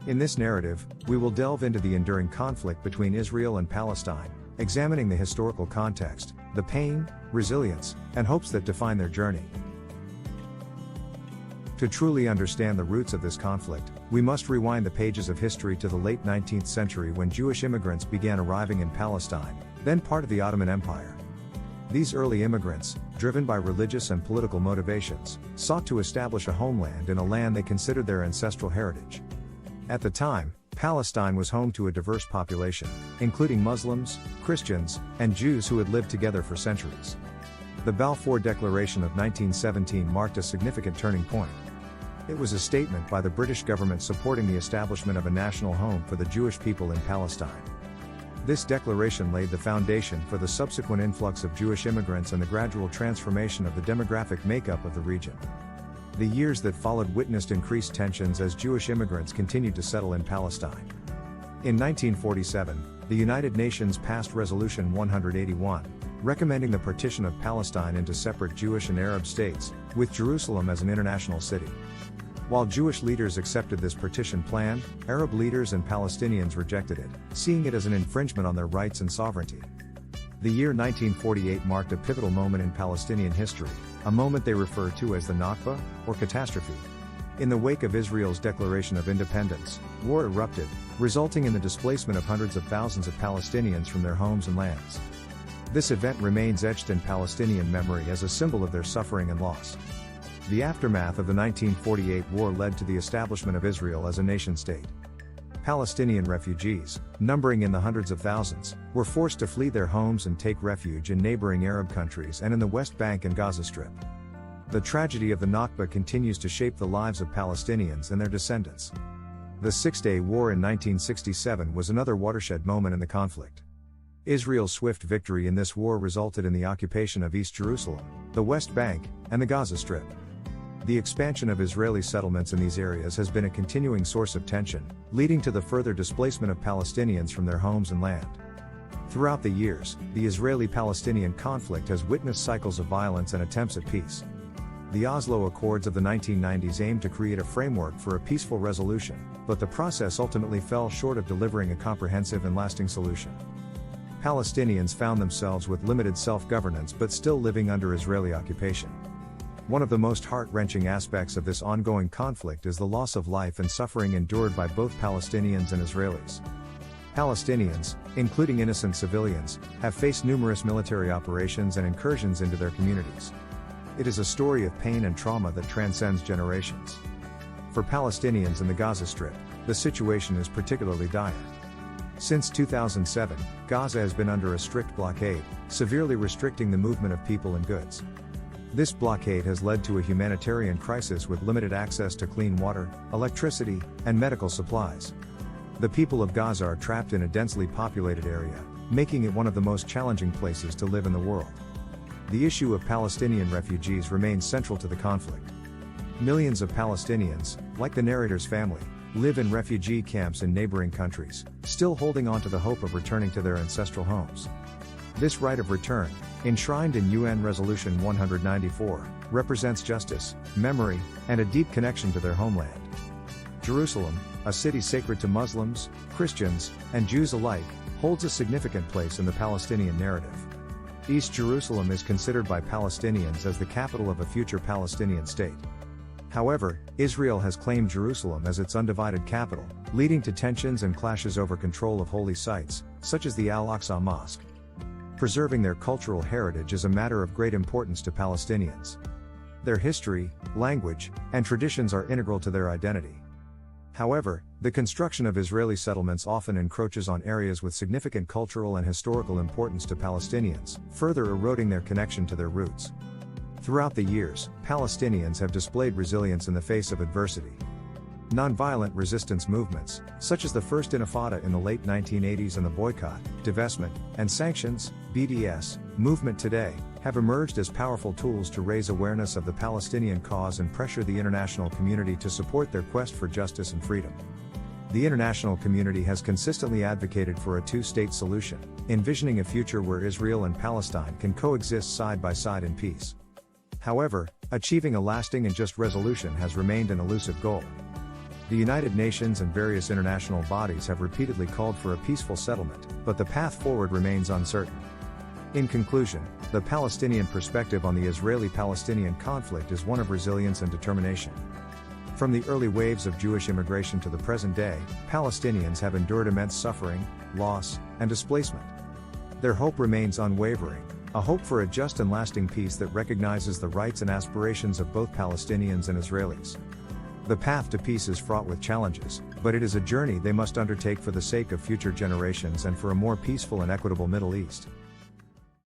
In this narrative, we will delve into the enduring conflict between Israel and Palestine, examining the historical context, the pain, resilience, and hopes that define their journey. To truly understand the roots of this conflict, we must rewind the pages of history to the late 19th century when Jewish immigrants began arriving in Palestine, then part of the Ottoman Empire. These early immigrants, driven by religious and political motivations, sought to establish a homeland in a land they considered their ancestral heritage. At the time, Palestine was home to a diverse population, including Muslims, Christians, and Jews who had lived together for centuries. The Balfour Declaration of 1917 marked a significant turning point. It was a statement by the British government supporting the establishment of a national home for the Jewish people in Palestine. This declaration laid the foundation for the subsequent influx of Jewish immigrants and the gradual transformation of the demographic makeup of the region. The years that followed witnessed increased tensions as Jewish immigrants continued to settle in Palestine. In 1947, the United Nations passed Resolution 181, recommending the partition of Palestine into separate Jewish and Arab states, with Jerusalem as an international city. While Jewish leaders accepted this partition plan, Arab leaders and Palestinians rejected it, seeing it as an infringement on their rights and sovereignty. The year 1948 marked a pivotal moment in Palestinian history, a moment they refer to as the Nakba, or catastrophe. In the wake of Israel's declaration of independence, war erupted, resulting in the displacement of hundreds of thousands of Palestinians from their homes and lands. This event remains etched in Palestinian memory as a symbol of their suffering and loss. The aftermath of the 1948 war led to the establishment of Israel as a nation-state. Palestinian refugees, numbering in the hundreds of thousands, were forced to flee their homes and take refuge in neighboring Arab countries and in the West Bank and Gaza Strip. The tragedy of the Nakba continues to shape the lives of Palestinians and their descendants. The Six-Day War in 1967 was another watershed moment in the conflict. Israel's swift victory in this war resulted in the occupation of East Jerusalem, the West Bank, and the Gaza Strip. The expansion of Israeli settlements in these areas has been a continuing source of tension, leading to the further displacement of Palestinians from their homes and land. Throughout the years, the Israeli-Palestinian conflict has witnessed cycles of violence and attempts at peace. The Oslo Accords of the 1990s aimed to create a framework for a peaceful resolution, but the process ultimately fell short of delivering a comprehensive and lasting solution. Palestinians found themselves with limited self-governance but still living under Israeli occupation. One of the most heart-wrenching aspects of this ongoing conflict is the loss of life and suffering endured by both Palestinians and Israelis. Palestinians, including innocent civilians, have faced numerous military operations and incursions into their communities. It is a story of pain and trauma that transcends generations. For Palestinians in the Gaza Strip, the situation is particularly dire. Since 2007, Gaza has been under a strict blockade, severely restricting the movement of people and goods. This blockade has led to a humanitarian crisis with limited access to clean water, electricity, and medical supplies. The people of Gaza are trapped in a densely populated area, making it one of the most challenging places to live in the world. The issue of Palestinian refugees remains central to the conflict. Millions of Palestinians, like the narrator's family, live in refugee camps in neighboring countries, still holding on to the hope of returning to their ancestral homes. This right of return, enshrined in UN Resolution 194, represents justice, memory, and a deep connection to their homeland. Jerusalem, a city sacred to Muslims, Christians, and Jews alike, holds a significant place in the Palestinian narrative. East Jerusalem is considered by Palestinians as the capital of a future Palestinian state. However, Israel has claimed Jerusalem as its undivided capital, leading to tensions and clashes over control of holy sites, such as the Al-Aqsa Mosque. Preserving their cultural heritage is a matter of great importance to Palestinians. Their history, language, and traditions are integral to their identity. However, the construction of Israeli settlements often encroaches on areas with significant cultural and historical importance to Palestinians, further eroding their connection to their roots. Throughout the years, Palestinians have displayed resilience in the face of adversity. Nonviolent resistance movements, such as the First Intifada in the late 1980s and the boycott, divestment, and sanctions (BDS) movement today, have emerged as powerful tools to raise awareness of the Palestinian cause and pressure the international community to support their quest for justice and freedom. The international community has consistently advocated for a two-state solution, envisioning a future where Israel and Palestine can coexist side by side in peace. However, achieving a lasting and just resolution has remained an elusive goal. The United Nations and various international bodies have repeatedly called for a peaceful settlement, but the path forward remains uncertain. In conclusion, the Palestinian perspective on the Israeli-Palestinian conflict is one of resilience and determination. From the early waves of Jewish immigration to the present day, Palestinians have endured immense suffering, loss, and displacement. Their hope remains unwavering, a hope for a just and lasting peace that recognizes the rights and aspirations of both Palestinians and Israelis. The path to peace is fraught with challenges, but it is a journey they must undertake for the sake of future generations and for a more peaceful and equitable Middle East.